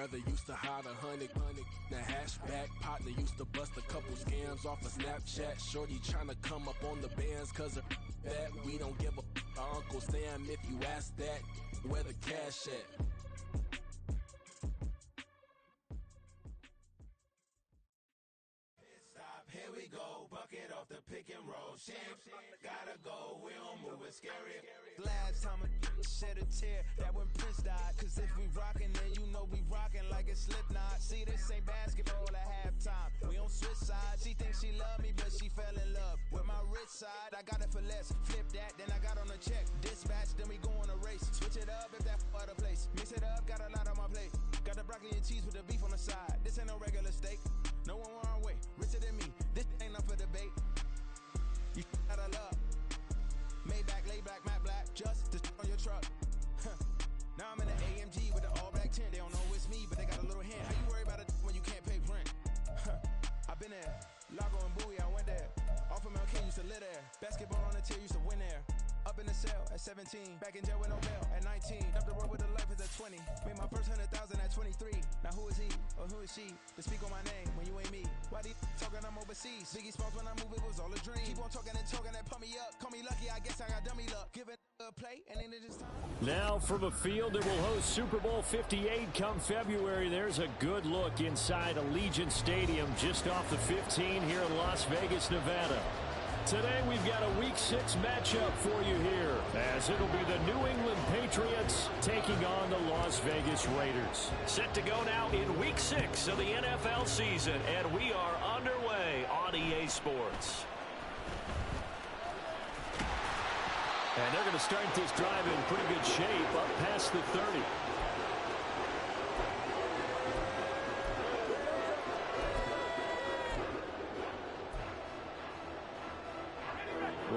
brother used to hide 100. The hashback partner used to bust a couple scams off of Snapchat. Shorty tryna come up on the bands cause of that. We don't give a Uncle Sam if you ask that. Where the cash at? Here we go, bucket off the pick and roll. Champs, gotta go, we don't move it scary. Last time I shed a tear, that when Prince died. Cause if we rockin', then you know we rockin' like a Slipknot. See, this ain't basketball at halftime. We on switch sides. She thinks she love me, but she fell in love with my rich side. I got it for less, flip that, then I got on a check. Dispatch, then we go on a race. Switch it up if that other place. Mix it up, got a lot on my plate. Got the broccoli and cheese with the beef on the side. This ain't no regular steak. No one wrong way, richer than me. This ain't up for debate. You out of love. Maybach, lay back, matte black, just to on your truck. Now I'm in the AMG with the all black tint. They don't know it's me, but they got a little hint. How you worry about it when you can't pay rent? I've been there. Lago and Bowie, I went there. Off of MLK, used to live there. Basketball on the tier, used to win there. Up in the cell at 17. Back in jail with no bail at 19. Up the road with the life is at 20. Made my first 100,000 at 23. Now who is he or who is she to speak on my name when you ain't me? Why they talking I'm overseas? Biggie Smalls when I move, it was all a dream. Keep on talking and pump me up. Call me lucky, I guess I got dummy luck. Give it a play and then it is time. Now from a field that will host Super Bowl 58 come February, there's a good look inside Allegiant Stadium just off the 15 here in Las Vegas, Nevada. Today we've got a Week 6 matchup for you here, as it'll be the New England Patriots taking on the Las Vegas Raiders. Set to go now in Week 6 of the NFL season, and we are underway on EA Sports. And they're going to start this drive in pretty good shape up past the 30.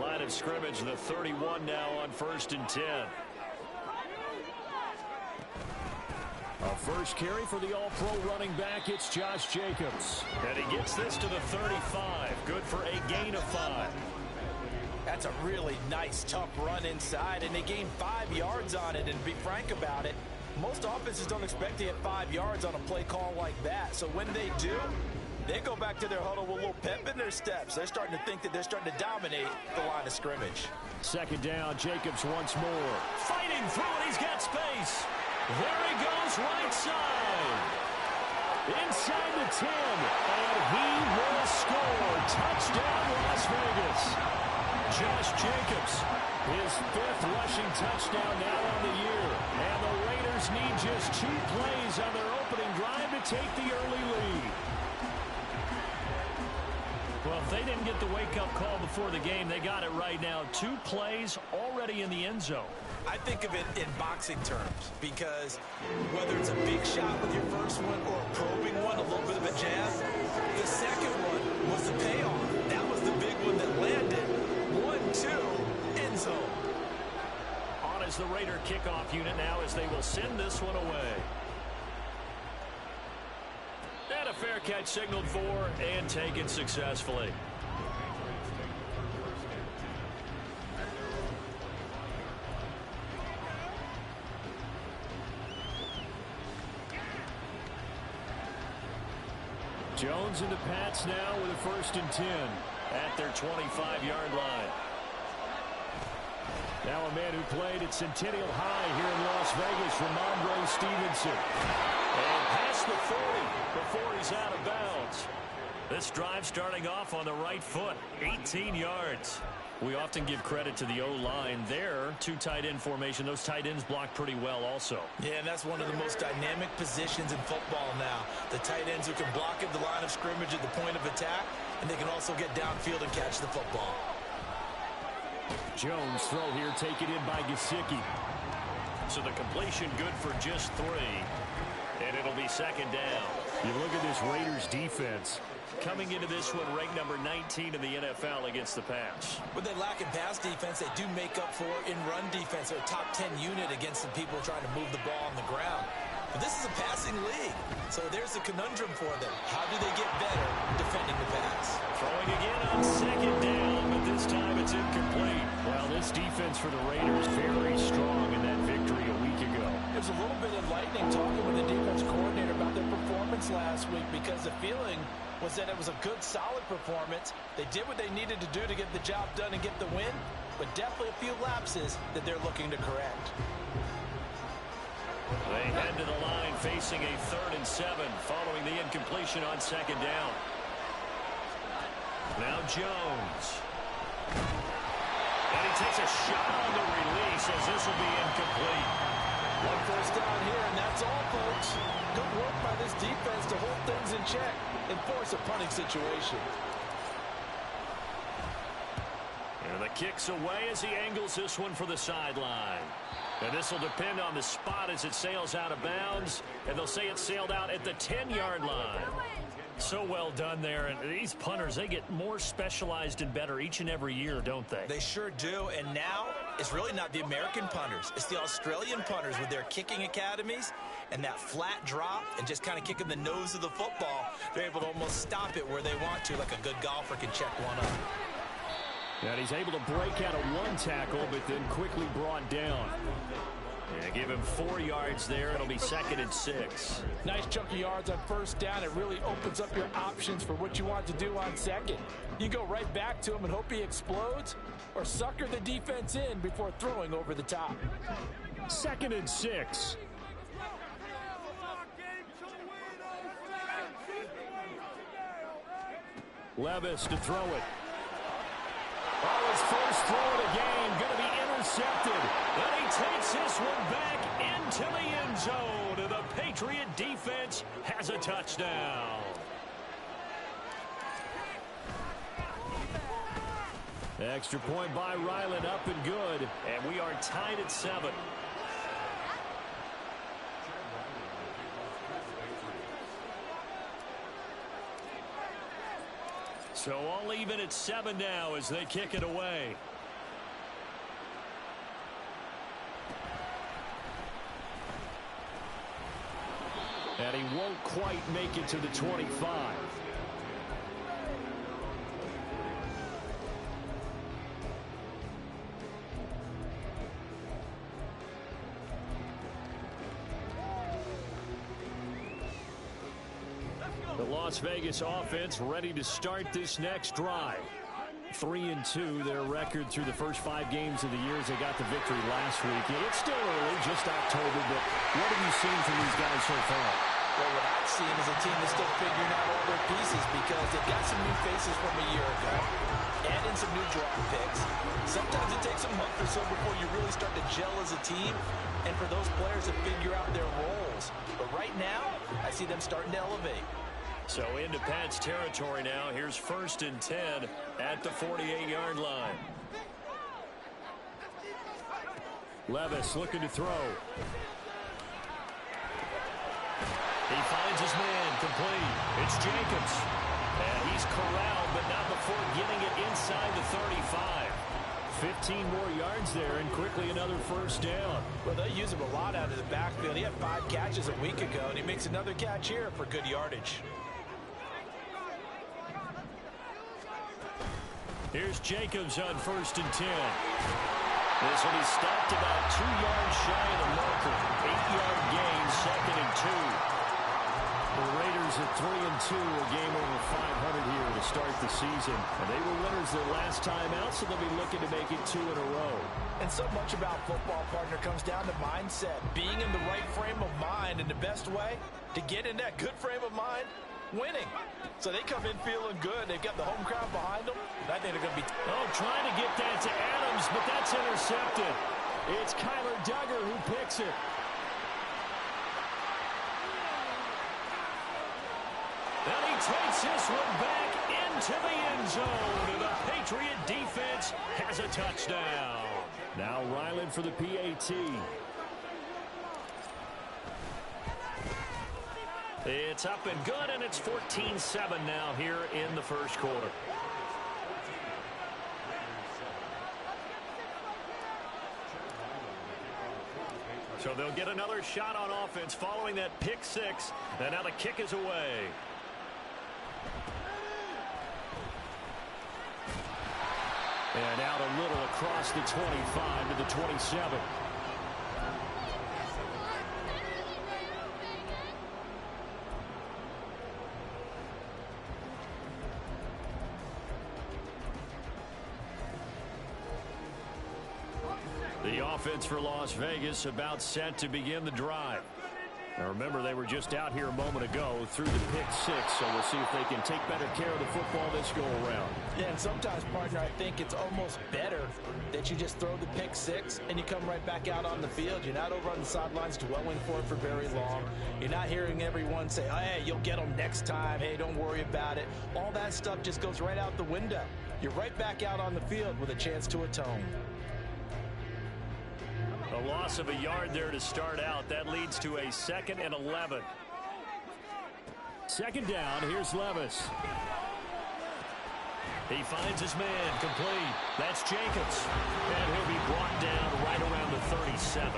Line of scrimmage, the 31 now on 1st and 10. A first carry for the all-pro running back, it's Josh Jacobs. And he gets this to the 35, good for a gain of 5. That's a really nice, tough run inside, and they gained 5 yards on it. And to be frank about it, most offenses don't expect to get 5 yards on a play call like that. So when they do, they go back to their huddle with a little pep in their steps. They're starting to think that they're starting to dominate the line of scrimmage. Second down, Jacobs once more. Fighting through it, he's got space. There he goes, right side. Inside the 10, and he will score. Touchdown, Las Vegas. Josh Jacobs, his 5th rushing touchdown now on the year. And the Raiders need just 2 plays on their opening drive to take the early lead. Well, if they didn't get the wake-up call before the game, they got it right now. 2 plays already in the end zone. I think of it in boxing terms, because whether it's a big shot with your first one or a probing one, a little bit of a jab, the second one was the payoff. That was the big one that landed. 1-2, end zone. On is the Raider kickoff unit now as they will send this one away. And a fair catch signaled for and taken successfully. Jones and the Pats now with a 1st and 10 at their 25-yard line. Now a man who played at Centennial High here in Las Vegas, Ramondre Stevenson. And past the 40 before he's out of bounds. This drive starting off on the right foot, 18 yards. We often give credit to the O-line there. 2 tight end formation. Those tight ends block pretty well also. Yeah, and that's one of the most dynamic positions in football now. The tight ends who can block at the line of scrimmage at the point of attack, and they can also get downfield and catch the football. Jones throw here taken in by Gesicki. So the completion good for just 3. And it'll be 2nd down. You look at this Raiders defense. Coming into this one, ranked number 19 in the NFL against the pass. When they lack in pass defense, they do make up for in run defense. They're a top 10 unit against some people trying to move the ball on the ground. But this is a passing league, so there's a conundrum for them. How do they get better defending the pass? Throwing again on 2nd down, but this time it's incomplete. Well, this defense for the Raiders very strong in that victory a week ago. There's a little bit of lightning talking with the defense coordinator about week because the feeling was that it was a good, solid performance. They did what they needed to do to get the job done and get the win, but definitely a few lapses that they're looking to correct. They head to the line facing a 3rd and 7 following the incompletion on 2nd down. Now Jones. And he takes a shot on the release as this will be incomplete. 1 first down here, and that's all, folks. Good work by this defense to hold things in check and force a punting situation. And the kick's away as he angles this one for the sideline. And this will depend on the spot as it sails out of bounds. And they'll say it sailed out at the 10-yard line. So well done there. And these punters, they get more specialized and better each and every year, don't they? They sure do. And now it's really not the American punters. It's the Australian punters with their kicking academies and that flat drop and just kind of kicking the nose of the football. They're able to almost stop it where they want to, like a good golfer can check one up. And he's able to break out of 1 tackle, but then quickly brought down. And give him 4 yards there. It'll be 2nd and 6. Nice chunk of yards on 1st down. It really opens up your options for what you want to do on 2nd. You go right back to him and hope he explodes, or sucker the defense in before throwing over the top. 2nd and 6. Levis to throw it. Oh, his first throw of the game going to be intercepted. And he takes this one back into the end zone. And the Patriot defense has a touchdown. Extra point by Ryland, up and good. And we are tied at 7. So all even at 7 now as they kick it away. And he won't quite make it to the 25. The Las Vegas offense ready to start this next drive. 3-2, their record through the first 5 games of the year as they got the victory last week. It's still early, just October, but what have you seen from these guys so far? Well, what I've seen is a team that's still figuring out all their pieces because they've got some new faces from a year ago. Add in some new draft picks. Sometimes it takes a month or so before you really start to gel as a team and for those players to figure out their roles. But right now, I see them starting to elevate. So into Pat's territory now. Here's 1st and 10 at the 48-yard line. Levis looking to throw. He finds his man complete. It's Jacobs. And he's corralled, but not before getting it inside the 35. 15 more yards there, and quickly another 1st down. Well, they use him a lot out of the backfield. He had 5 catches a week ago, and he makes another catch here for good yardage. Here's Jacobs on 1st and 10. This will be stopped about 2 yards shy of the marker. 8-yard gain, 2nd and 2. The Raiders at 3-2, a game over 500 here to start the season. And they were winners their last time out, so they'll be looking to make it 2 in a row. And so much about football, partner, comes down to mindset. Being in the right frame of mind, and the best way to get in that good frame of mind, winning. So they come in feeling good. They've got the home crowd behind them. I think they're going to be... Oh, trying to get that to Adams, but that's intercepted. It's Kyler Duggar who picks it. And he takes this one back into the end zone. And the Patriot defense has a touchdown. Now Ryland for the PAT. It's up and good, and it's 14-7 now here in the 1st quarter. So they'll get another shot on offense following that pick 6. And now the kick is away. And out a little across the 25 to the 27. offense for Las Vegas about set to begin the drive. Now remember, they were just out here a moment ago through the pick six, so we'll see if they can take better care of the football this go-around. Yeah, and sometimes, partner, I think it's almost better that you just throw the pick six and you come right back out on the field. You're not over on the sidelines dwelling for it for very long. You're not hearing everyone say, hey, you'll get them next time. Hey, don't worry about it. All that stuff just goes right out the window. You're right back out on the field with a chance to atone. A loss of a yard there to start out. That leads to a 2nd and 11. Second down, here's Levis. He finds his man, complete. That's Jacobs. And he'll be brought down right around the 37.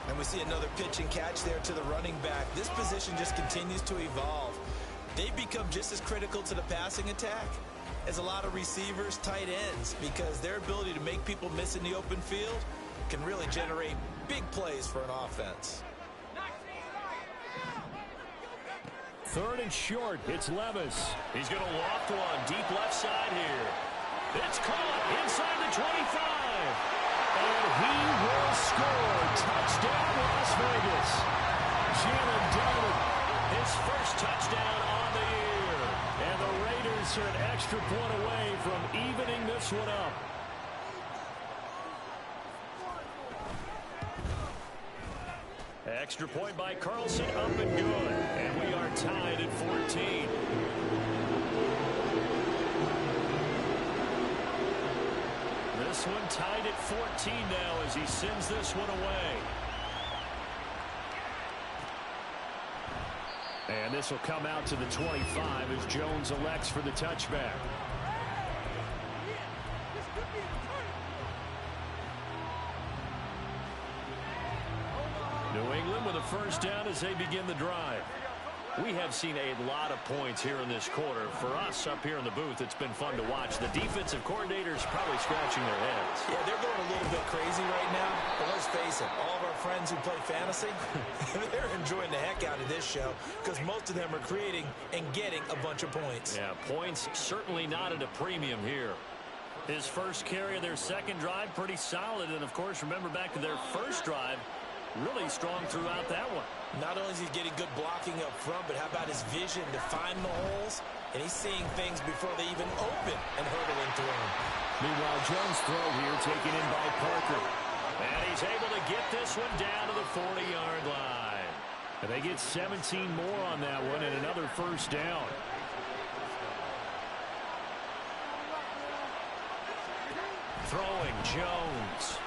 And we see another pitch and catch there to the running back. This position just continues to evolve. They've become just as critical to the passing attack as a lot of receivers, tight ends, because their ability to make people miss in the open field can really generate big plays for an offense. 3rd and short. It's Levis. He's going to loft one deep left side here. It's caught inside the 25. And he will score. Touchdown, Las Vegas. Jalen Donovan, his first touchdown on the year. And the Raiders are an extra point away from evening this one up. Extra point by Carlson, up and good. And we are tied at 14. This one tied at 14 now as he sends this one away. And this will come out to the 25 as Jones elects for the touchback. New England with a first down as they begin the drive. We have seen a lot of points here in this quarter. For us up here in the booth, it's been fun to watch. The defensive coordinators probably scratching their heads. Yeah, they're going a little bit crazy right now. But let's face it, all of our friends who play fantasy, they're enjoying the heck out of this show because most of them are creating and getting a bunch of points. Yeah, points certainly not at a premium here. His first carry of their second drive, pretty solid. And, of course, remember back to their first drive, really strong throughout that one. Not only is he getting good blocking up front, but how about his vision to find the holes? And he's seeing things before they even open and hurdle into him. Meanwhile, Jones' throw here taken in by Parker. And he's able to get this one down to the 40-yard line. And they get 17 more on that one and another first down. Throwing Jones.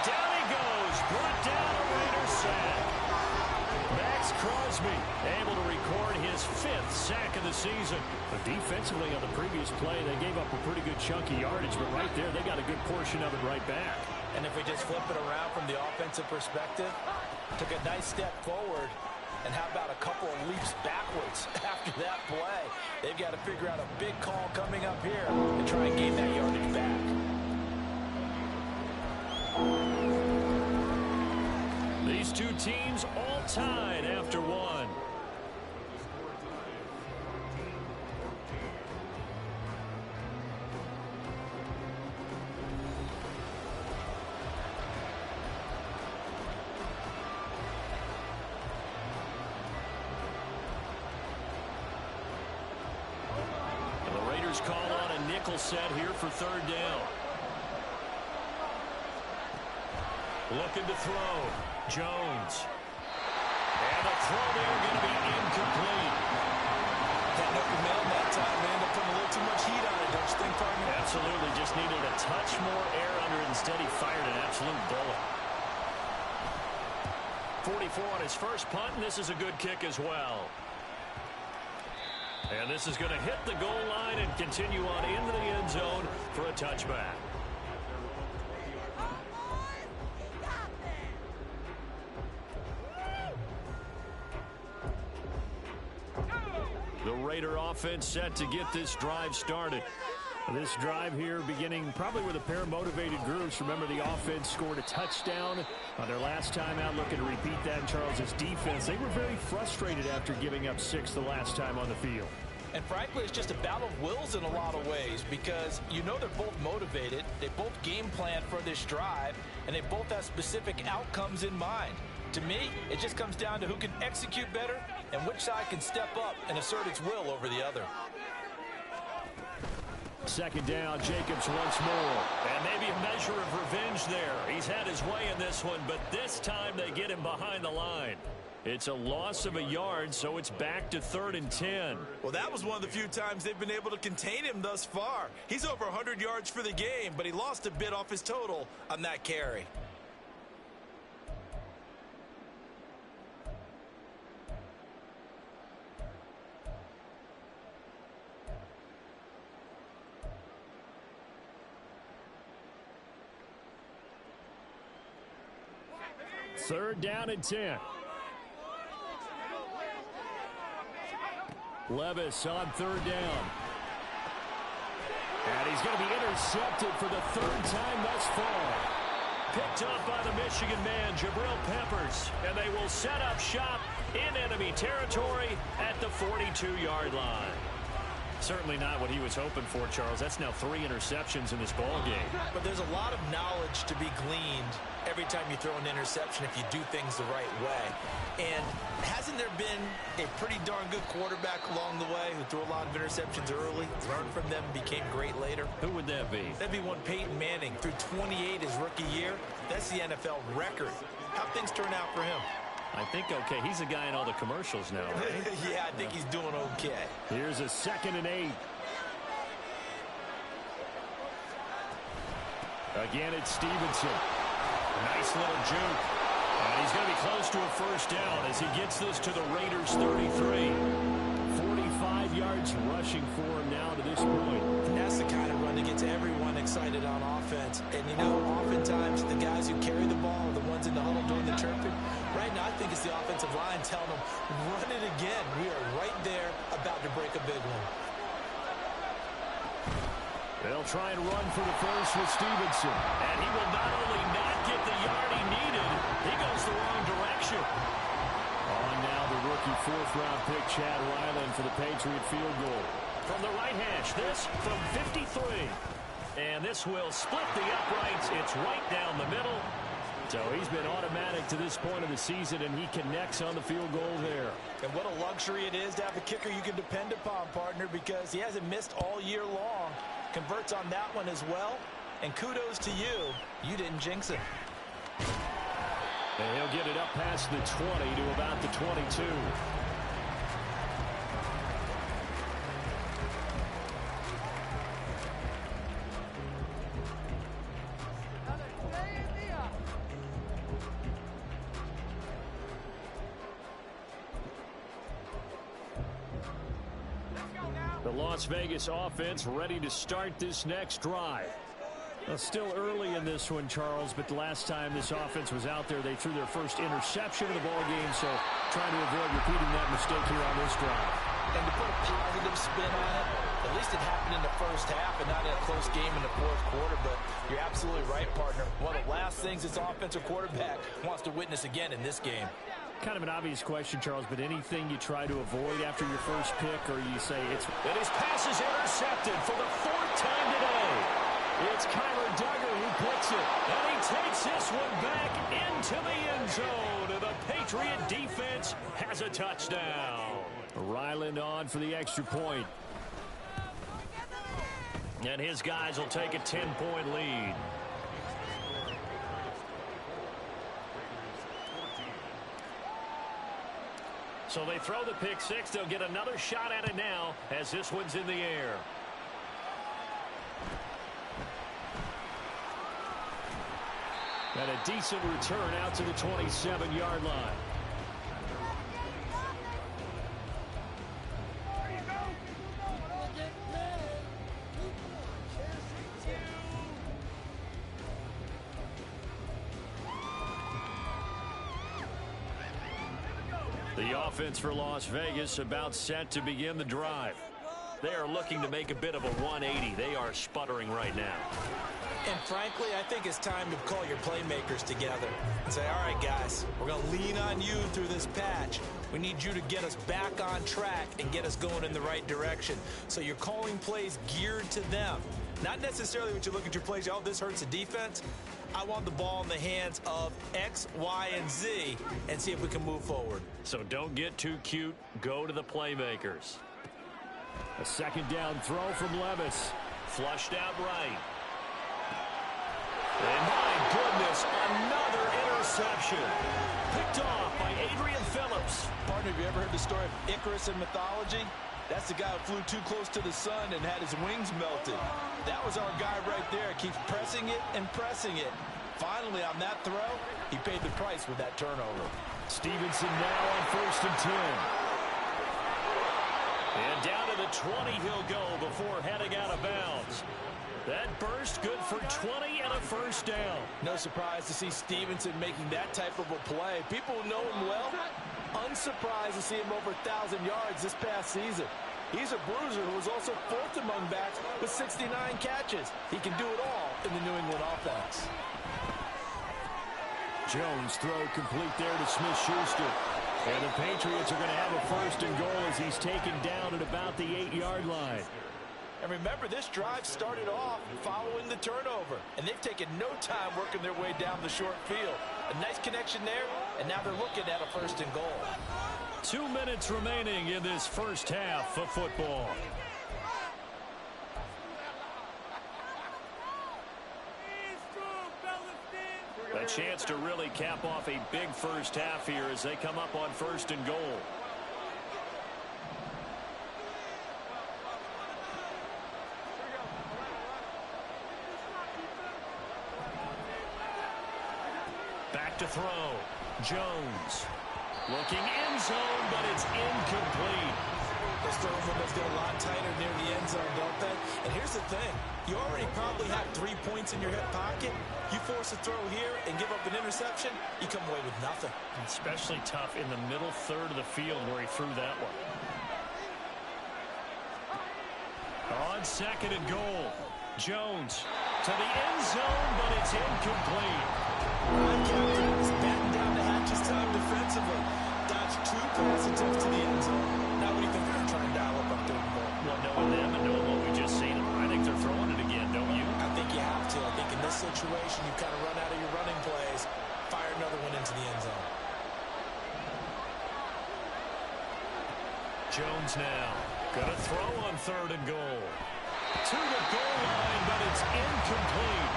Down he goes, brought down a Raiders sack. Max Crosby able to record his 5th sack of the season. But defensively on the previous play, they gave up a pretty good chunk of yardage, but right there they got a good portion of it right back. And if we just flip it around from the offensive perspective, took a nice step forward, and how about a couple of leaps backwards after that play? They've got to figure out a big call coming up here and try and gain that yardage back. These two teams all tied after one. And the Raiders call on a nickel set here for 3rd down. Looking to throw. Jones. And the throw there going to be incomplete. That knuckle man that time, they end up putting a little too much heat on it, don't you think, partner? Absolutely. Just needed a touch more air under it. Instead, he fired an absolute bullet. 44 on his first punt, and this is a good kick as well. And this is going to hit the goal line and continue on into the end zone for a touchback. The Raider offense set to get this drive started. This drive here beginning probably with a pair of motivated groups. Remember, the offense scored a touchdown on their last time out. Looking to repeat that in Charles's defense. They were very frustrated after giving up 6 the last time on the field. And frankly, it's just a battle of wills in a lot of ways because you know they're both motivated, they both game plan for this drive, and they both have specific outcomes in mind. To me, it just comes down to who can execute better and which side can step up and assert its will over the other. Second down, Jacobs once more. And maybe a measure of revenge there. He's had his way in this one, but this time they get him behind the line. It's a loss of a yard, so it's back to 3rd and 10. Well, that was one of the few times they've been able to contain him thus far. He's over 100 yards for the game, but he lost a bit off his total on that carry. Third down and 10. Levis on 3rd down. And he's going to be intercepted for the 3rd time thus far. Picked up by the Michigan man, Jabril Peppers. And they will set up shop in enemy territory at the 42-yard line. Certainly not what he was hoping for, Charles. That's now 3 interceptions in this ball game. But there's a lot of knowledge to be gleaned every time you throw an interception if you do things the right way. And hasn't there been a pretty darn good quarterback along the way who threw a lot of interceptions early, learned from them, became great later? Who would that be? That'd be one Peyton Manning. Threw 28 his rookie year. That's the NFL record. How'd things turn out for him? I think okay. He's a guy in all the commercials now, right? Yeah, I think he's doing okay. Here's a 2nd and 8. Again, it's Stevenson. Nice little juke. And he's going to be close to a 1st down as he gets this to the Raiders 33. 45 yards rushing for him now to this point. And that's the kind of run that gets everyone excited on offense. And, you know, oftentimes the guys who carry the ball are the ones in the huddle doing the chirping. Right now, I think it's the offensive line telling them, run it again. We are right there about to break a big one. They'll try and run for the first with Stevenson. And he will not only not get the yard he needed, he goes the wrong direction. On now the rookie 4th-round pick, Chad Ryland, for the Patriot field goal. From the right hash, this from 53. And this will split the uprights. It's right down the middle. So he's been automatic to this point of the season, and he connects on the field goal there. And what a luxury it is to have a kicker you can depend upon, partner, because he hasn't missed all year long. Converts on that one as well. And kudos to you. You didn't jinx it. And he'll get it up past the 20 to about the 22. The Las Vegas offense ready to start this next drive. Well, still early in this one, Charles, but the last time this offense was out there, they threw their first interception of the ball game, so trying to avoid repeating that mistake here on this drive. And to put a positive spin on it, at least it happened in the first half and not in a close game in the 4th quarter, but you're absolutely right, partner. One of the last things this offensive quarterback wants to witness again in this game. Kind of an obvious question, Charles, but anything you try to avoid after your first pick, or you say it's... And his pass is intercepted for the 4th time today. It's Kyler Duggar who puts it, and he takes this one back into the end zone. And the Patriot defense has a touchdown. Ryland on for the extra point. And his guys will take a 10-point lead. So they throw the pick 6. They'll get another shot at it now as this one's in the air. And a decent return out to the 27-yard line. The offense for Las Vegas about set to begin the drive. They are looking to make a bit of a 180. They are sputtering right now. And frankly, I think it's time to call your playmakers together and say, all right, guys, we're going to lean on you through this patch. We need you to get us back on track and get us going in the right direction. So you're calling plays geared to them. Not necessarily what you look at your plays, oh, this hurts the defense. I want the ball in the hands of X, Y, and Z and see if we can move forward. So don't get too cute. Go to the playmakers. A second down throw from Levis. Flushed out right. And my goodness, another interception. Picked off by Adrian Phillips. Partner, have you ever heard the story of Icarus in mythology? That's the guy who flew too close to the sun and had his wings melted. That was our guy right there. Keeps pressing it and pressing it. Finally, on that throw, he paid the price with that turnover. Stevenson now on 1st and 10. And down to the 20 he'll go before heading out of bounds. That burst good for 20 and a first down. No surprise to see Stevenson making that type of a play. People who know him well, unsurprised to see him over 1,000 yards this past season. He's a bruiser who was also 4th among backs with 69 catches. He can do it all in the New England offense. Jones throw complete there to Smith-Schuster. And the Patriots are going to have a 1st and goal as he's taken down at about the 8-yard line. And remember, this drive started off following the turnover, and they've taken no time working their way down the short field. A nice connection there, and now they're looking at a 1st and goal. 2 minutes remaining in this first half of football. A chance to really cap off a big first half here as they come up on 1st and goal. Back to throw. Jones. Looking end zone, but it's incomplete. Those throwing windows get a lot tighter near the end zone, don't they? And here's the thing. You already probably have 3 points in your hip pocket. You force a throw here and give up an interception, you come away with nothing. Especially tough in the middle third of the field where he threw that one. On 2nd and goal. Jones to the end zone, but it's incomplete. Ryan Captain is batting down the hatches time defensively. Dodged 2 pass attempts to the end zone. Now what do you think they're trying to dial up third and goal? Well, knowing them and knowing what we just seen, I think they're throwing it again, don't you? I think you have to. I think in this situation, you kind of run out of your running plays, fire another one into the end zone. Jones now gonna throw on 3rd and goal. To the goal line, but it's incomplete.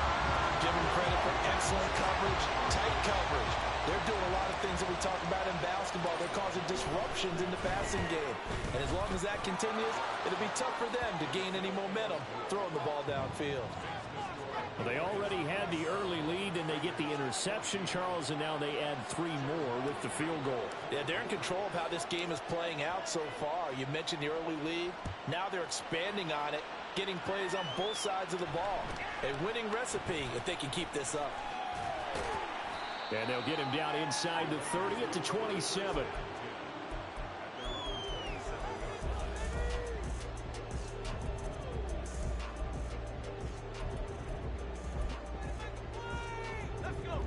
Give them credit for excellent coverage, tight coverage. They're doing a lot of things that we talk about in basketball. They're causing disruptions in the passing game. And as long as that continues, it'll be tough for them to gain any momentum throwing the ball downfield. Well, they already had the early lead, and they get the interception, Charles, and now they add 3 more with the field goal. Yeah, they're in control of how this game is playing out so far. You mentioned the early lead. Now they're expanding on it, getting plays on both sides of the ball. A winning recipe if they can keep this up. And they'll get him down inside the 30 at the 27.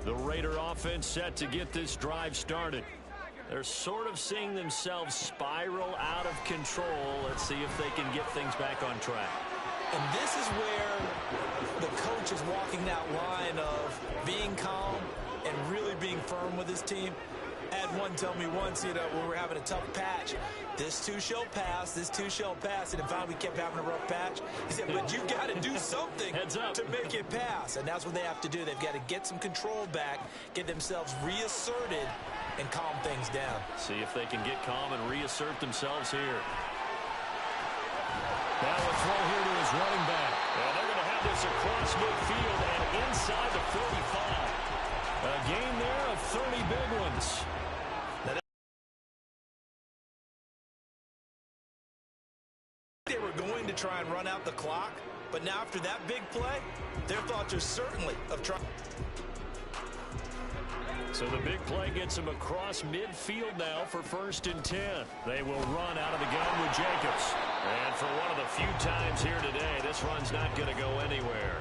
The Raider offense set to get this drive started. They're sort of seeing themselves spiral out of control. Let's see if they can get things back on track. And this is where the coach is walking that line of being calm and really being firm with his team. I had one tell me once, when we're having a tough patch, this too shall pass, this too shall pass. And finally we kept having a rough patch. He said, but you've got to do something to make it pass. And that's what they have to do. They've got to get some control back, get themselves reasserted, and calm things down. See if they can get calm and reassert themselves here. Now a throw here to his running back. And they're going to have this across midfield and inside the 45. A gain there of 30 big ones. They were going to try and run out the clock, but now after that big play, their thoughts are certainly of trying. So the big play gets them across midfield now for 1st and 10. They will run out of the gun with Jacobs. And for one of the few times here today, this run's not going to go anywhere.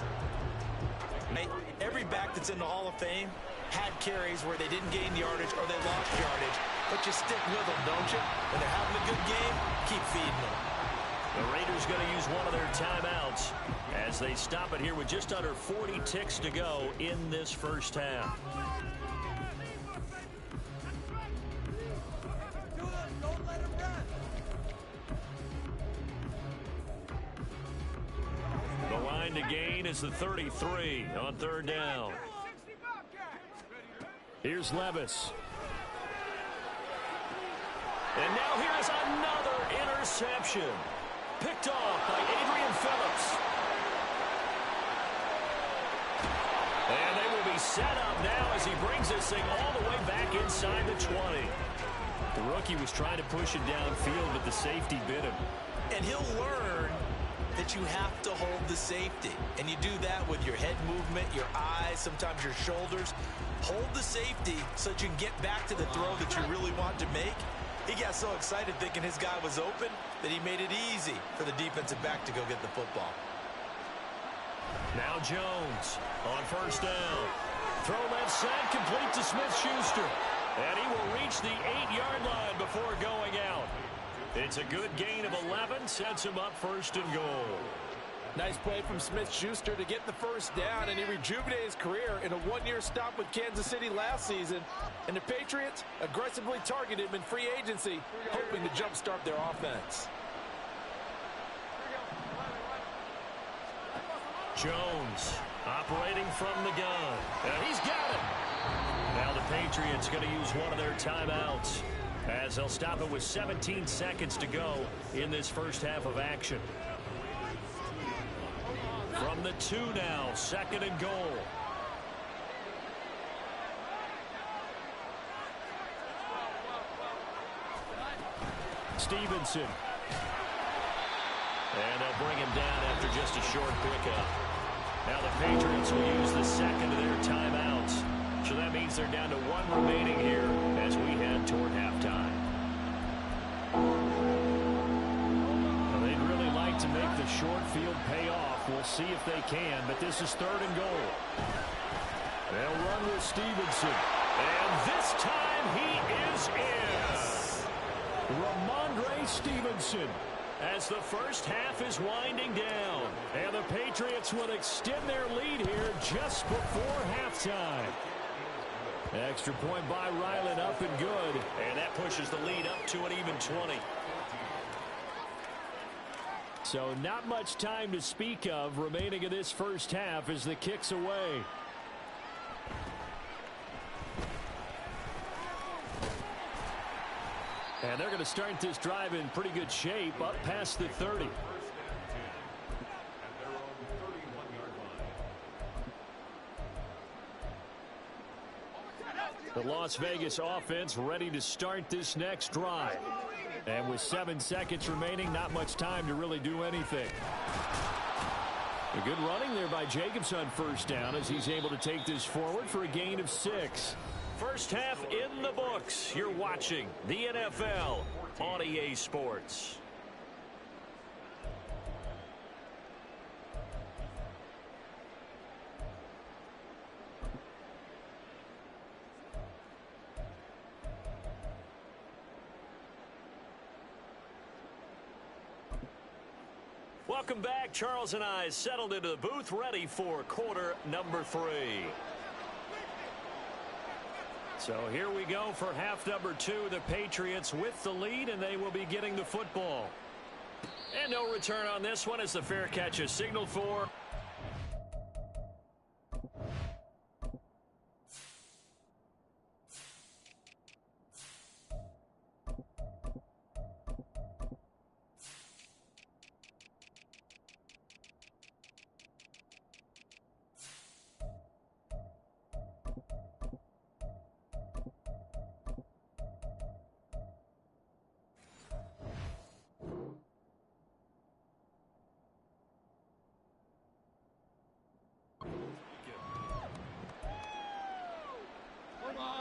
back that's in the Hall of Fame had carries where they didn't gain yardage or they lost yardage, but you stick with them, don't you? When they're having a good game, keep feeding them. The Raiders going to use one of their timeouts as they stop it here with just under 40 ticks to go in this first half. The line to gain is the 33 on third down. Here's Levis. And now here's another interception. Picked off by Adrian Phillips. And they will be set up now as he brings this thing all the way back inside the 20. The rookie was trying to push it downfield, but the safety bit him. And he'll learn that you have to hold the safety. And you do that with your head movement, your eyes, sometimes your shoulders. Hold the safety so that you can get back to the throw that you really want to make. He got so excited thinking his guy was open that he made it easy for the defensive back to go get the football. Now Jones on first down. Throw left side, complete to Smith-Schuster. And he will reach the 8-yard line before going out. It's a good gain of 11, sets him up first and goal. Nice play from Smith-Schuster to get the first down, and he rejuvenated his career in a one-year stop with Kansas City last season. And the Patriots aggressively targeted him in free agency, hoping to jumpstart their offense. Jones operating from the gun. And he's got it. Now the Patriots going to use one of their timeouts as they'll stop it with 17 seconds to go in this first half of action. From the 2 now, second and goal. Stevenson. And they'll bring him down after just a short pickup. Now the Patriots will use the second of their timeouts. So that means they're down to 1 remaining here as we head toward halftime. Well, they'd really like to make the short field pay off. We'll see if they can, but this is third and goal. They'll run with Stevenson. And this time he is in. Ramondre Stevenson. As the first half is winding down. And the Patriots will extend their lead here just before halftime. Extra point by Ryland, up and good. And that pushes the lead up to an even 20. So not much time to speak of remaining in this first half as the kick's away. And they're going to start this drive in pretty good shape, up past the 30. The Las Vegas offense ready to start this next drive. And with 7 seconds remaining, not much time to really do anything. A good running there by Jacobs on first down as he's able to take this forward for a gain of 6. First half in the books. You're watching the NFL on EA Sports. Welcome back. Charles and I settled into the booth, ready for quarter number 3. So here we go for half number 2. The Patriots with the lead, and they will be getting the football. And no return on this one as the fair catch is signaled for.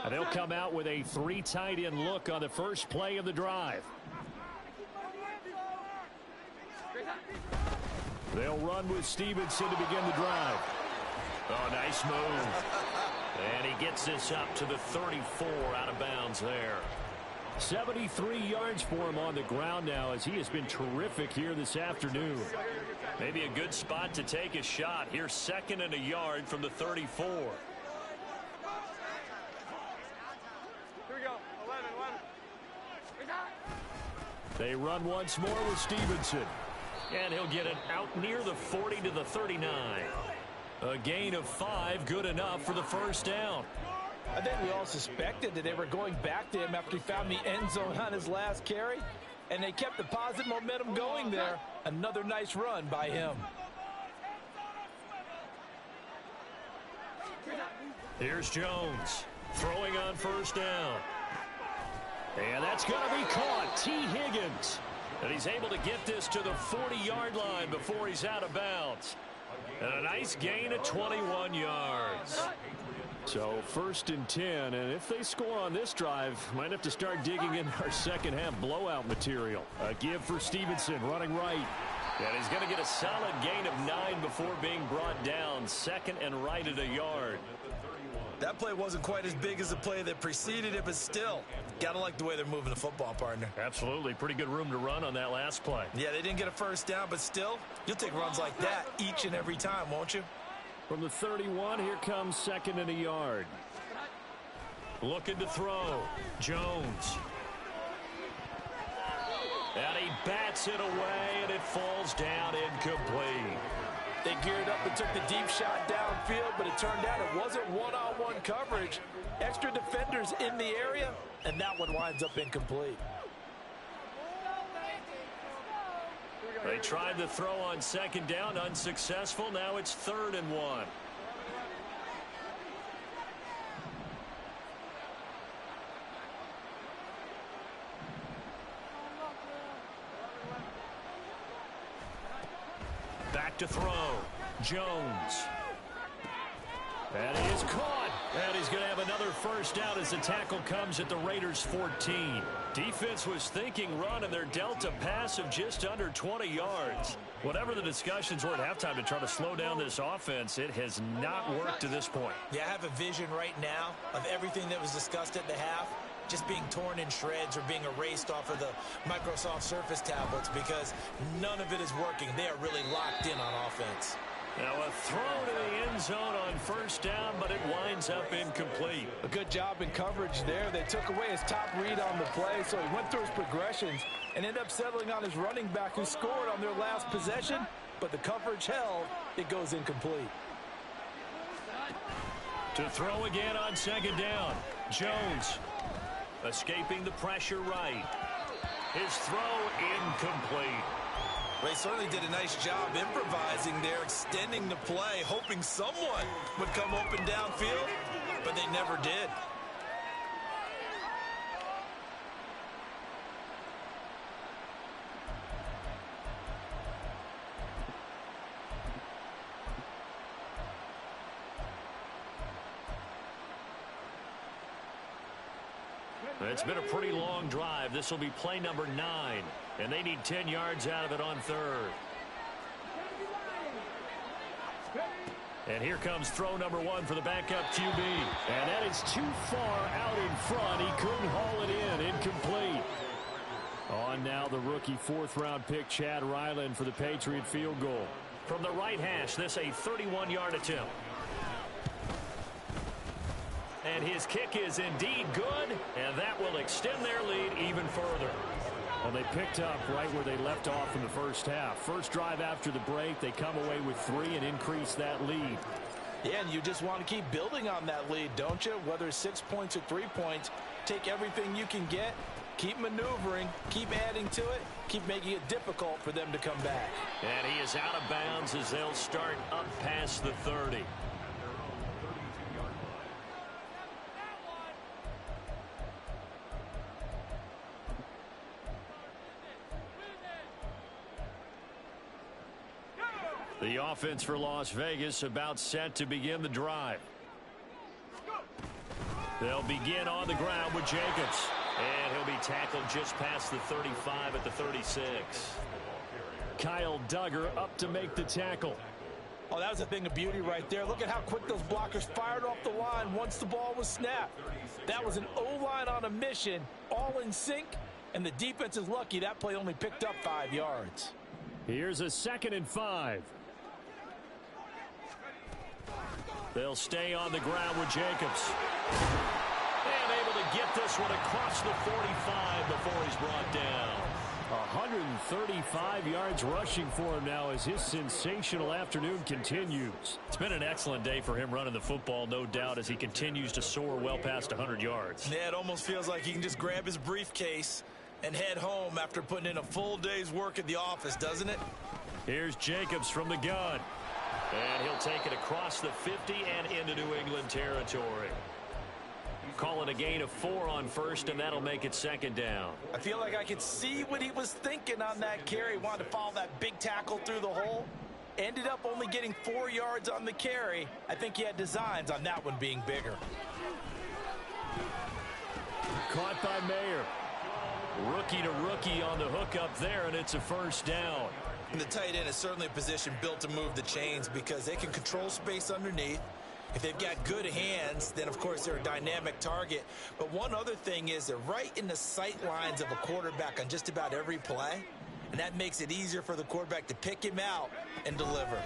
And they'll come out with a 3 tight end look on the first play of the drive. They'll run with Stevenson to begin the drive. Oh, nice move. And he gets this up to the 34 out of bounds there. 73 yards for him on the ground now as he has been terrific here this afternoon. Maybe a good spot to take a shot. Here's 2nd and a yard from the 34. Here we go. 11. They run once more with Stevenson. And he'll get it out near the 40 to the 39. A gain of 5, good enough for the first down. I think we all suspected that they were going back to him after he found the end zone on his last carry, and they kept the positive momentum going there. Another nice run by him. Here's Jones throwing on first down. And that's going to be caught. T. Higgins. And he's able to get this to the 40-yard line before he's out of bounds. And a nice gain of 21 yards. So 1st and 10, and if they score on this drive, might have to start digging in our second half blowout material. A give for Stevenson, running right. And he's going to get a solid gain of 9 before being brought down. 2nd and right at a yard. That play wasn't quite as big as the play that preceded it, but still, got to like the way they're moving the football, partner. Absolutely. Pretty good room to run on that last play. Yeah, they didn't get a first down, but still, you'll take runs like that each and every time, won't you? From the 31, here comes 2nd and a yard. Looking to throw. Jones. And he bats it away, and it falls down incomplete. They geared up and took the deep shot downfield, but it turned out it wasn't one-on-one coverage. Extra defenders in the area, and that one winds up incomplete. They tried to throw on 2nd down, unsuccessful. Now it's 3rd and 1. Back to throw. Jones. And he is caught. And he's going to have another first down as the tackle comes at the Raiders' 14. Defense was thinking run, and they're dealt a pass of just under 20 yards. Whatever the discussions were at halftime to try to slow down this offense, it has not worked to this point. Yeah, I have a vision right now of everything that was discussed at the half just being torn in shreds or being erased off of the Microsoft Surface tablets because none of it is working. They are really locked in on offense. Now a throw to the end zone on first down, but it winds up incomplete. A good job in coverage there. They took away his top read on the play, so he went through his progressions and ended up settling on his running back who scored on their last possession, but the coverage held. It goes incomplete. To throw again on 2nd down. Jones escaping the pressure right. His throw incomplete. They certainly did a nice job improvising there, extending the play, hoping someone would come open downfield, but they never did. It's been a pretty long drive. This will be play number 9, and they need 10 yards out of it on 3rd. And here comes throw number 1 for the backup QB. And that is too far out in front. He couldn't haul it in. Incomplete. On now the rookie 4th-round pick Chad Ryland for the Patriot field goal. From the right hash, this a 31-yard attempt. And his kick is indeed good, and that will extend their lead even further. Well, they picked up right where they left off in the first half. First drive after the break, they come away with 3 and increase that lead. Yeah, and you just want to keep building on that lead, don't you? Whether it's 6 points or 3 points, take everything you can get, keep maneuvering, keep adding to it, keep making it difficult for them to come back. And he is out of bounds as they'll start up past the 30. The offense for Las Vegas about set to begin the drive. They'll begin on the ground with Jacobs. And he'll be tackled just past the 35 at the 36. Kyle Duggar up to make the tackle. Oh, that was a thing of beauty right there. Look at how quick those blockers fired off the line once the ball was snapped. That was an O-line on a mission, all in sync, and the defense is lucky that play only picked up 5 yards. Here's a 2nd and 5. They'll stay on the ground with Jacobs. And able to get this one across the 45 before he's brought down. 135 yards rushing for him now as his sensational afternoon continues. It's been an excellent day for him running the football, no doubt, as he continues to soar well past 100 yards. Yeah, it almost feels like he can just grab his briefcase and head home after putting in a full day's work at the office, doesn't it? Here's Jacobs from the gun. And he'll take it across the 50 and into New England territory. Call it a gain of 4 on first, and that'll make it 2nd down. I feel like I could see what he was thinking on that carry. Wanted to follow that big tackle through the hole. Ended up only getting 4 yards on the carry. I think he had designs on that one being bigger. Caught by Mayer. Rookie to rookie on the hookup there, and it's a 1st down. And the tight end is certainly a position built to move the chains because they can control space underneath. If they've got good hands, then, of course, they're a dynamic target. But one other thing is they're right in the sight lines of a quarterback on just about every play, and that makes it easier for the quarterback to pick him out and deliver.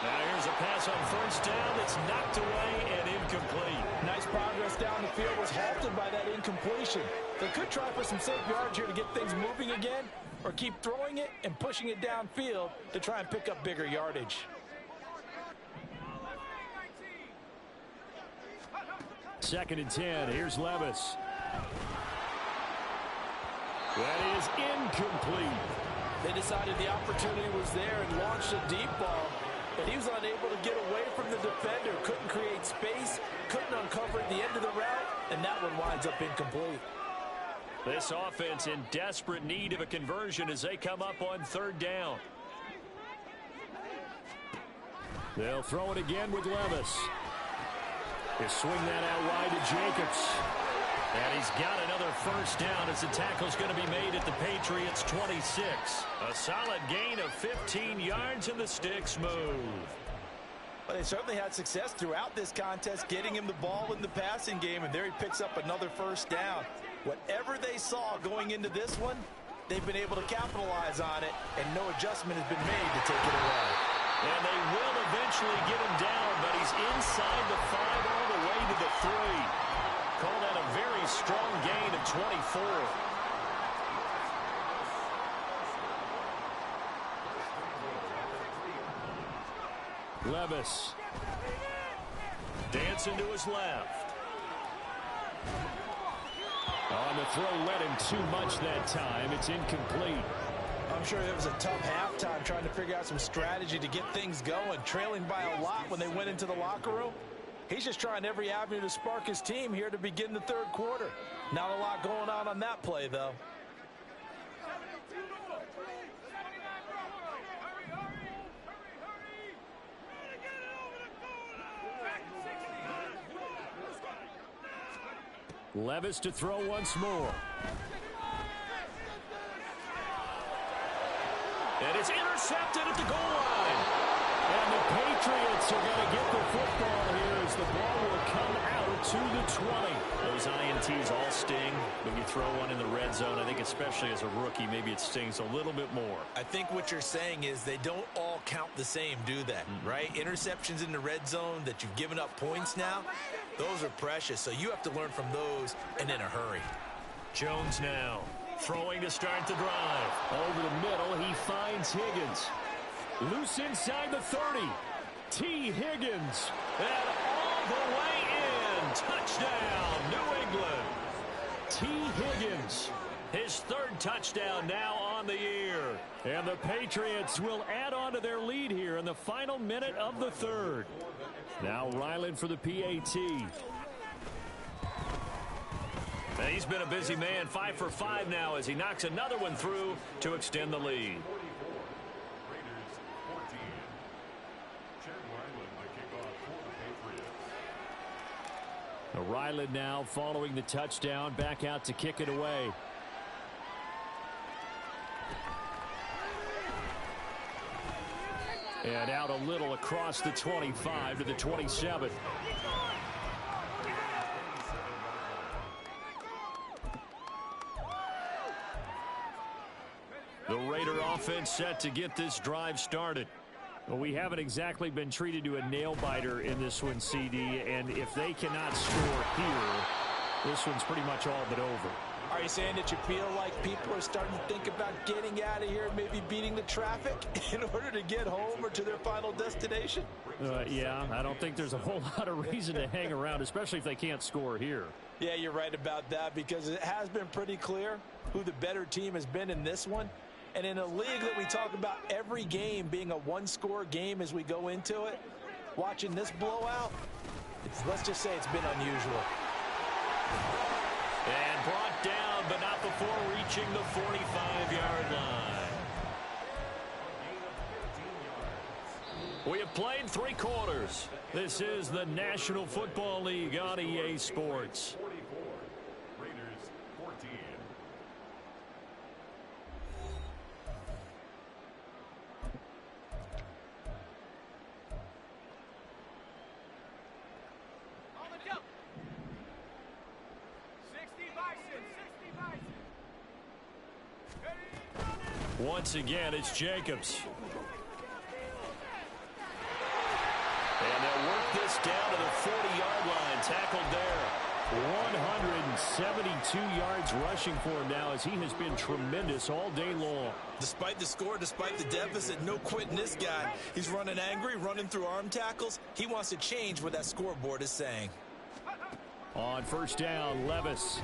Now here's a pass on 1st down. It's knocked away and incomplete. Nice progress down the field was halted by that incompletion. They could try for some safe yards here to get things moving again, or keep throwing it and pushing it downfield to try and pick up bigger yardage. 2nd and 10. Here's Levis. That is incomplete. They decided the opportunity was there and launched a deep ball, but he was unable to get away from the defender. Couldn't create space, couldn't uncover at the end of the route, and that one winds up incomplete. This offense in desperate need of a conversion as they come up on 3rd down. They'll throw it again with Levis. He'll swing that out wide to Jacobs. And he's got another 1st down as the tackle's going to be made at the Patriots' 26. A solid gain of 15 yards and the sticks move. Well, they certainly had success throughout this contest, getting him the ball in the passing game, and there he picks up another 1st down. Whatever they saw going into this one, they've been able to capitalize on it, and no adjustment has been made to take it away. And they will eventually get him down, but he's inside the 5 all the way to the 3. Call that a very strong gain of 24. Levis. Dancing to his left. On the throw, led him too much that time. It's incomplete. I'm sure it was a tough halftime trying to figure out some strategy to get things going, trailing by a lot when they went into the locker room. He's just trying every avenue to spark his team here to begin the 3rd quarter. Not a lot going on that play, though. Levis to throw once more. And it's intercepted at the goal line. And the Patriots are going to get the football here as the ball will come out to the 20. Those INTs all sting when you throw one in the red zone. I think especially as a rookie, maybe it stings a little bit more. I think what you're saying is they don't all count the same, do they? Right? Interceptions in the red zone that you've given up points now, those are precious. So you have to learn from those and in a hurry. Jones now throwing to start the drive. Over the middle, he finds Higgins. Loose inside the 30. T. Higgins. And all the way in. Touchdown, New England. T. Higgins. His 3rd touchdown now on the year. And the Patriots will add on to their lead here in the final minute of the 3rd. Now Ryland for the PAT. And he's been a busy man, 5 for 5 now as he knocks another one through to extend the lead. Ryland now following the touchdown, back out to kick it away. And out a little across the 25 to the 27. The Raider offense set to get this drive started. Well, we haven't exactly been treated to a nail-biter in this one, CD, and if they cannot score here, this one's pretty much all but over. Are you saying that you feel like people are starting to think about getting out of here, maybe beating the traffic in order to get home or to their final destination? Yeah, I don't think there's a whole lot of reason to hang around, especially if they can't score here. Yeah, you're right about that, because it has been pretty clear who the better team has been in this one. And in a league that we talk about every game being a one-score game as we go into it, watching this blowout, let's just say it's been unusual. And brought down, but not before reaching the 45-yard line. We have played 3 quarters. This is the National Football League on EA Sports. Once again, it's Jacobs. And they'll work this down to the 40-yard line. Tackled there. 172 yards rushing for him now, as he has been tremendous all day long. Despite the score, despite the deficit, no quitting this guy. He's running angry, running through arm tackles. He wants to change what that scoreboard is saying. On first down, Levis.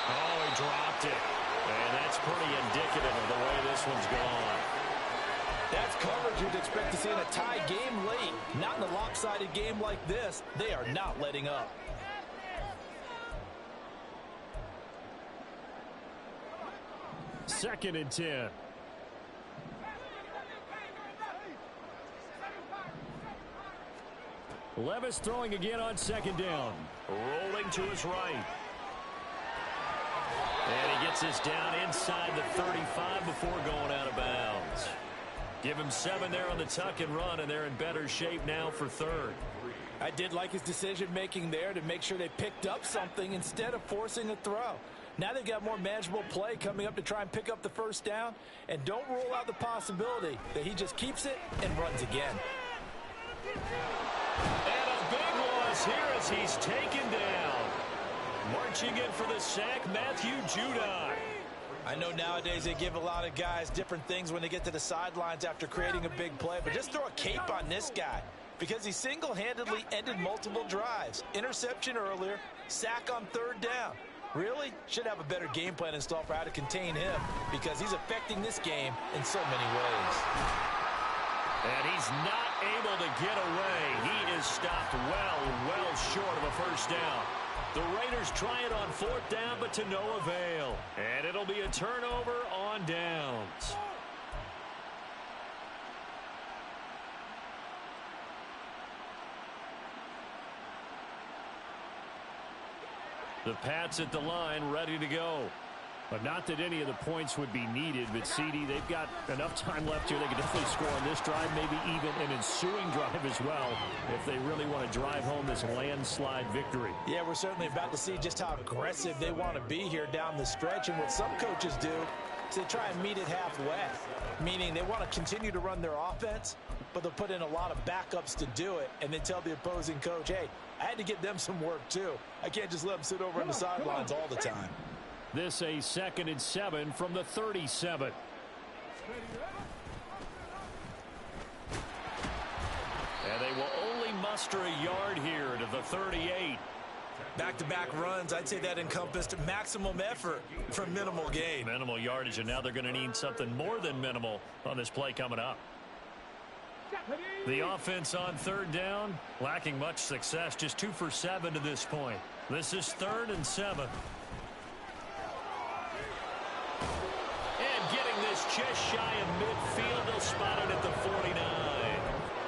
Oh, he dropped it. And that's pretty indicative of the way this one's gone. That's coverage you'd expect to see in a tie game late. Not in a lopsided game like this. They are not letting up. Second and 10. Levis throwing again on second down. Rolling to his right. And he gets this down inside the 35 before going out of bounds. Give him 7 there on the tuck and run, and they're in better shape now for third. I did like his decision-making there to make sure they picked up something instead of forcing a throw. Now they've got more manageable play coming up to try and pick up the first down, and don't rule out the possibility that he just keeps it and runs again. And a big loss here as he's taken down. Marching in for the sack, Matthew Judon. I know nowadays they give a lot of guys different things when they get to the sidelines after creating a big play, but just throw a cape on this guy because he single-handedly ended multiple drives. Interception earlier, sack on third down. Really should have a better game plan installed for how to contain him because he's affecting this game in so many ways. And he's not able to get away. He is stopped well short of a first down. The Raiders try it on fourth down, but to no avail. And it'll be a turnover on downs. The Pats at the line, ready to go. But not that any of the points would be needed, but CD, they've got enough time left here. They can definitely score on this drive, maybe even an ensuing drive as well, if they really want to drive home this landslide victory. Yeah, we're certainly about to see just how aggressive they want to be here down the stretch. And what some coaches do is they try and meet it halfway, meaning they want to continue to run their offense, but they'll put in a lot of backups to do it and then tell the opposing coach, hey, I had to get them some work too. I can't just let them sit over on the sidelines all the time. This a 2nd and 7 from the 37. And they will only muster a yard here to the 38. Back-to-back runs, I'd say that encompassed maximum effort for minimal gain. Minimal yardage, and now they're going to need something more than minimal on this play coming up. The offense on third down, lacking much success, just 2 for 7 to this point. This is 3rd and 7. And getting this just shy of midfield, they'll spot it at the 49.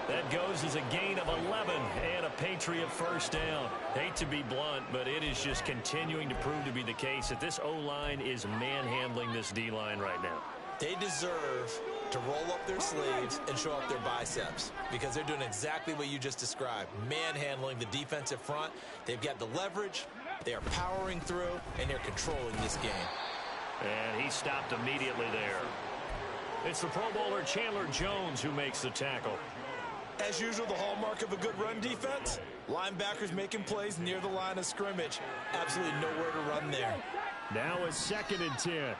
That goes as a gain of 11 and a Patriot first down. Hate to be blunt, but it is just continuing to prove to be the case that this O-line is manhandling this D-line right now. They deserve to roll up their sleeves and show up their biceps because they're doing exactly what you just described. Manhandling the defensive front. They've got the leverage. They are powering through, and they're controlling this game. And he stopped immediately there. It's the Pro Bowler Chandler Jones who makes the tackle. As usual, the hallmark of a good run defense, linebackers making plays near the line of scrimmage. Absolutely nowhere to run there. Now a 2nd and 10.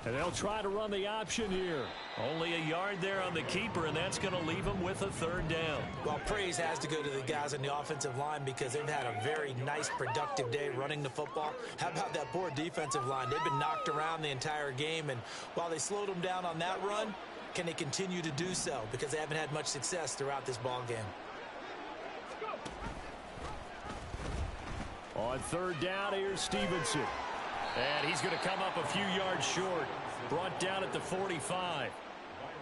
And they'll try to run the option here. Only a yard there on the keeper, and that's going to leave him with a 3rd down. Well, praise has to go to the guys on the offensive line because they've had a very nice, productive day running the football. How about that poor defensive line? They've been knocked around the entire game, and while they slowed them down on that run, can they continue to do so? Because they haven't had much success throughout this ball game. On 3rd down, here's Stevenson. And he's going to come up a few yards short. Brought down at the 45.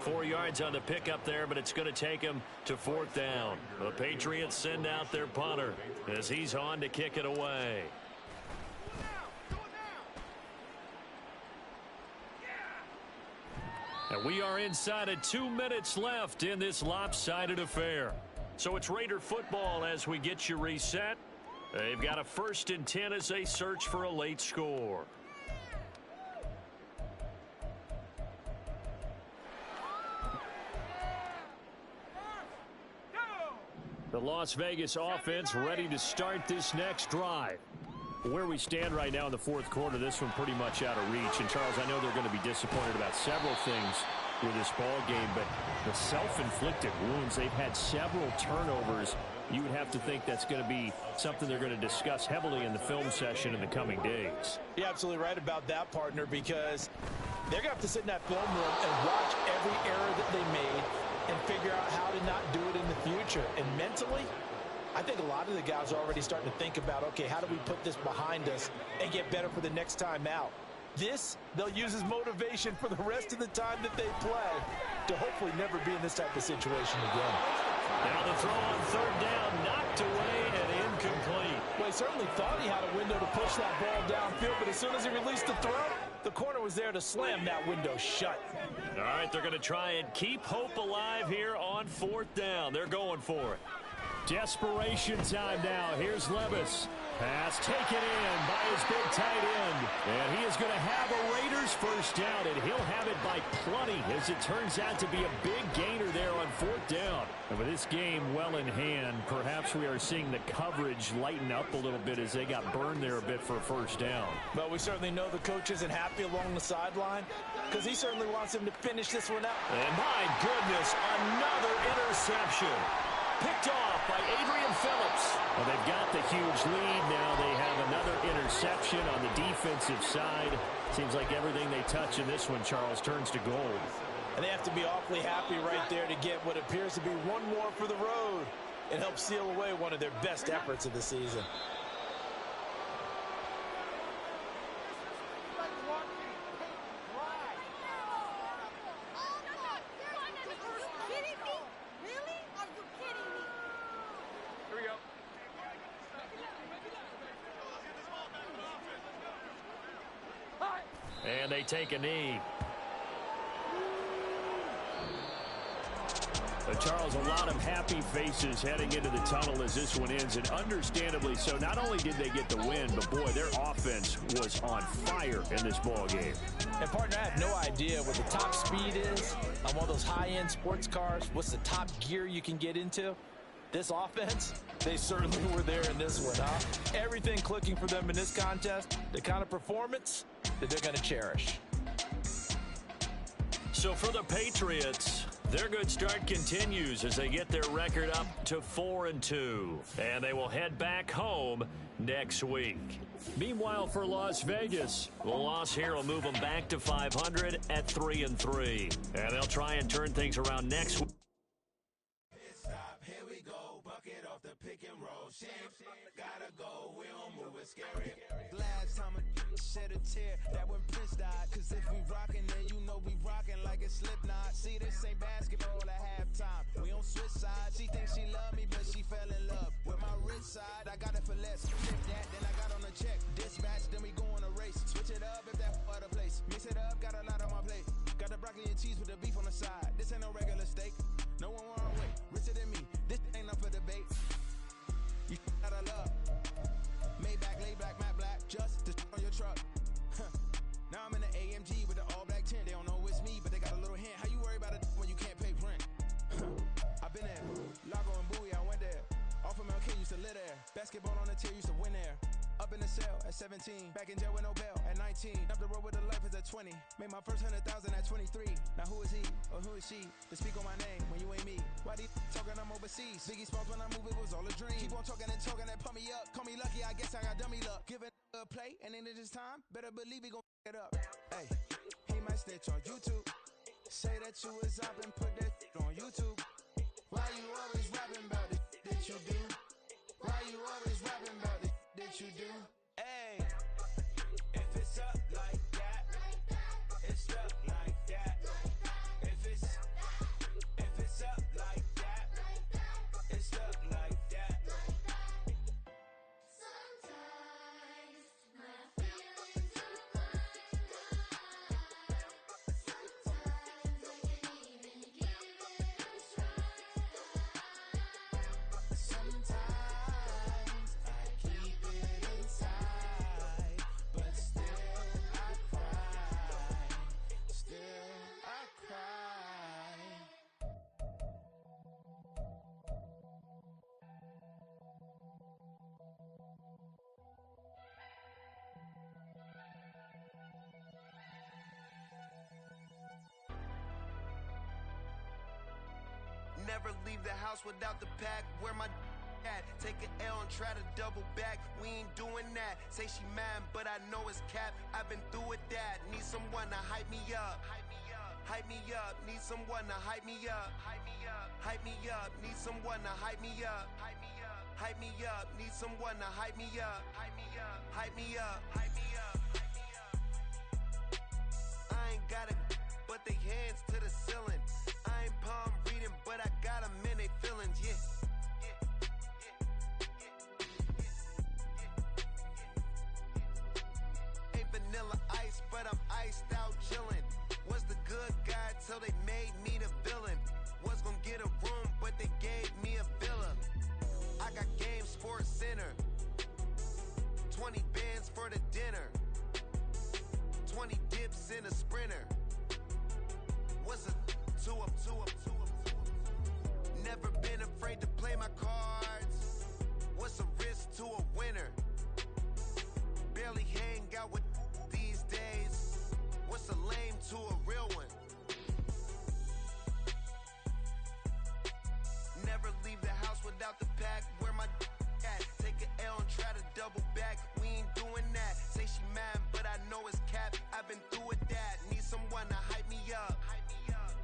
4 yards on the pickup there, but it's going to take him to 4th down. The Patriots send out their punter as he's on to kick it away. And we are inside of 2 minutes left in this lopsided affair. So it's Raider football as we get you reset. They've got a 1st and 10 as they search for a late score. The Las Vegas offense ready to start this next drive. Where we stand right now in the 4th quarter, this one pretty much out of reach. And, Charles, I know they're going to be disappointed about several things with this ball game, but the self-inflicted wounds, they've had several turnovers. You would have to think that's going to be something they're going to discuss heavily in the film session in the coming days. You're absolutely right about that, partner, because they're going to have to sit in that film room and watch every error that they made and figure out how to not do it in the future. And mentally, I think a lot of the guys are already starting to think about, okay, how do we put this behind us and get better for the next time out? This, they'll use as motivation for the rest of the time that they play to hopefully never be in this type of situation again. Now the throw on 3rd down, knocked away and incomplete. Well, he certainly thought he had a window to push that ball downfield, but as soon as he released the throw, the corner was there to slam that window shut. All right, they're going to try and keep hope alive here on 4th down. They're going for it. Desperation time now. Here's Levis. Pass taken in by his big tight end. And he is going to have a Raiders 1st down, and he'll have it by plenty as it turns out to be a big gainer there on 4th down. And with this game well in hand, perhaps we are seeing the coverage lighten up a little bit as they got burned there a bit for a 1st down. But we certainly know the coach isn't happy along the sideline because he certainly wants him to finish this one out. And my goodness, another interception. Picked off by Adrian Phillips. Well, they've got the huge lead now. They have another interception on the defensive side. Seems like everything they touch in this one, Charles, turns to gold. And they have to be awfully happy right there to get what appears to be one more for the road and help seal away one of their best efforts of the season. And they take a knee. But Charles, a lot of happy faces heading into the tunnel as this one ends, and understandably so. Not only did they get the win, but boy, their offense was on fire in this ball game. And partner, I have no idea what the top speed is on one of those high-end sports cars. What's the top gear you can get into? This offense, they certainly were there in this one, huh? Everything clicking for them in this contest, the kind of performance that they're going to cherish. So for the Patriots, their good start continues as they get their record up to 4-2. And they will head back home next week. Meanwhile, for Las Vegas, the loss here will move them back to 500 at 3-3. And they'll try and turn things around next week. Here we go, bucket off the pick and roll. Gotta go, we don't move it scary. Last time a shed a tear, that when Prince died. Cause if we rockin', then you know we rockin' like it's Slipknot. See, this ain't basketball at halftime. We on switch sides. She thinks she love me, but she fell in love with my rich side. I got it for less. Flip that, then I got on the check, dispatch, then we go on a race. Switch it up if that other place. Mix it up, got a lot on my plate. Got the broccoli and cheese with the beef on the side. This ain't no regular steak. No one wrong way, richer than me. This ain't up for debate. You out of love. Maybach, laid back, matte black, just to on your truck. Now I'm in the AMG with the all black tint. They don't know it's me, but they got a little hint. How you worry about it when you can't pay rent? I've been there. Lago and Bowie, I went there. Off of MLK, used to live there. Basketball on the tier, used to win there. Up in the cell at 17. Back in jail with no bail at 19. Up the road with a life is at 20. Made my first 100,000 at 23. Now who is he or who is she to speak on my name when you ain't me? Why these talking I'm overseas? Biggie Smalls when I move, it was all a dream. Keep on talking and pump me up. Call me lucky, I guess I got dummy luck. Give it a play and then it's time. Better believe he gon' it up. Hey, he might snitch on YouTube. Say that you was up and put that on YouTube. Why you always rapping about the that you do? Why you always rapping about the that you do? Hey, if it's up like that, it's up like that. If it's up like that, it's up like that. Sometimes my feelings are sometimes I can't even give it a try. Sometimes I keep it inside, but still I cry. Still I cry. Never leave the house without the pack. Where my at? Take an L and try to double back. We ain't doing that. Say she mad, but I know it's cap. I've been through with that. Need someone to hype me up. Hype me up. Need someone to hype me up. Hype me up. Need someone to hype me up. Hype me up. Need someone to hype me up. Hype me up. I ain't got it, but they hands to the ceiling. I ain't palm reading, but I got them in they feelings, yeah. Ain't vanilla ice, but I'm iced out chillin'. Was the good guy till they made me the villain. Was gonna get a room, but they gave me a villa. I got game Sports Center. 20 bands for the dinner. 20 dips in a sprinter. What's a two up? Never been afraid to play my cards. What's a risk to a winner? Barely hang out with these days. What's a lame to a real one? Never leave the house without the pack. Where my at? Take an L and try to double back. We ain't doing that. Say she mad, but I know it's cap. I've been through with that. Need someone to hype me up.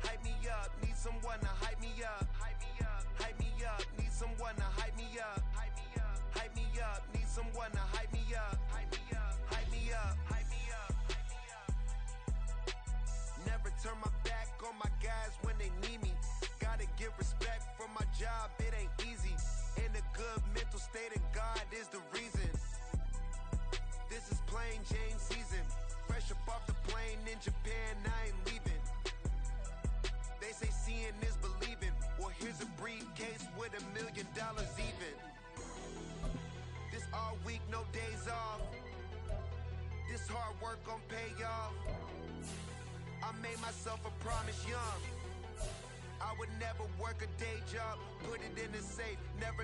Hype me up. Need someone to hype me up. Hype me up. Need someone to hype me up. Hype me up. Need someone to hype me up. Hype me up. Never turn my back on my guys when they need me. Gotta give respect for my job, it ain't easy. In a good mental state and God is the reason. This is plain Jane season. Fresh up off the plane in Japan, I ain't leaving. They say seeing is believing. Well, here's a briefcase with $1 million even. This all week, no days off. This hard work gon' pay off. I made myself a promise young. I would never work a day job, put it in the safe, never